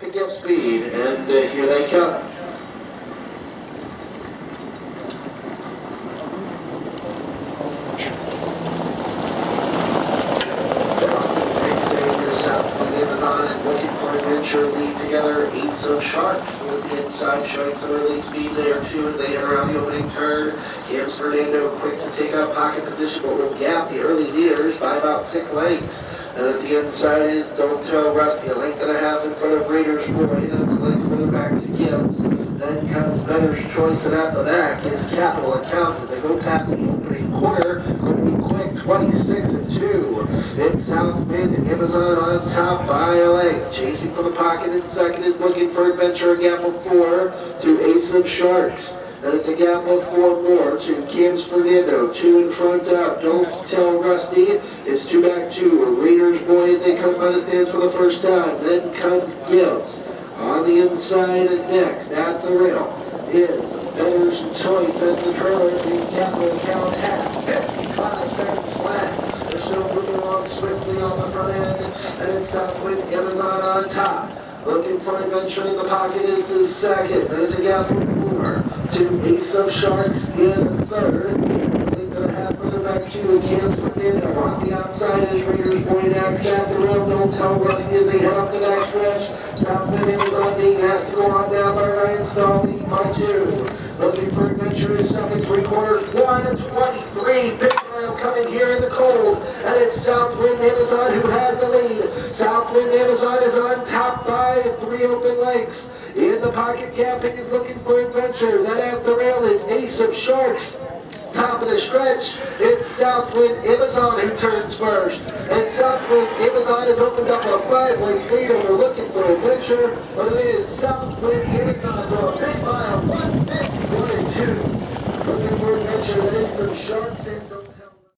Pick up speed, and here they come. Lead together, Ace of Sharks with the inside, showing some early speed there too as they enter around the opening turn. Gibbs Fernando quick to take up pocket position, but will gap the early leaders by about 6 lengths. And at the inside is Don't Tell Rusty, a length and a half in front of Raiders Boy. That's a length further back to Gibbs. Then comes Better's Choice, and at the back is Capital Accounts as they go past the opening quarter. Going to be quick, 26-2. It's Southwind and Amazon on top by a length. Chasing for the pocket in second is Looking for Adventure, a gap of 4 to Ace of Sharks. Then it's a gap of 4 more to Gibbs Fernando. 2 in front up. Don't Tell Rusty. It's 2 back 2. Raiders Boy as they come by the stands for the first time. Then comes Gibbs. On the inside and next at the rail is Better's Choice as the trailer. The Capital Account half 55 seconds flat. They're still moving along swiftly on the front end, and it's Southwind Amazon on top. Looking for Adventure in the pocket is the second. There's a gap of 4 to Ace of Sharks in third. Further back to Gibbs Fernando. On the outside is Raiders Boy next at the rail. Don't Tell Rusty as they head up the next stretch. Southwind Amazon being asked to go on down by Ryan Stahl, leading by 2. Looking for Adventure is second, 3/4, 1:23. Big Mile coming here in the cold, and it's Southwind Amazon who has the lead. Southwind Amazon is on top by 3 open lengths. In the pocket, camping is Looking for Adventure. Then at the rail is Ace of Sharks. Top of the stretch, it's Southwind Amazon who turns first. And Southwind Amazon has opened up a 5-length lead over Looking for Adventure, but it is Southwind Amazon for a big mile, 1:51.2. Looking for Adventure, that is some sharks and some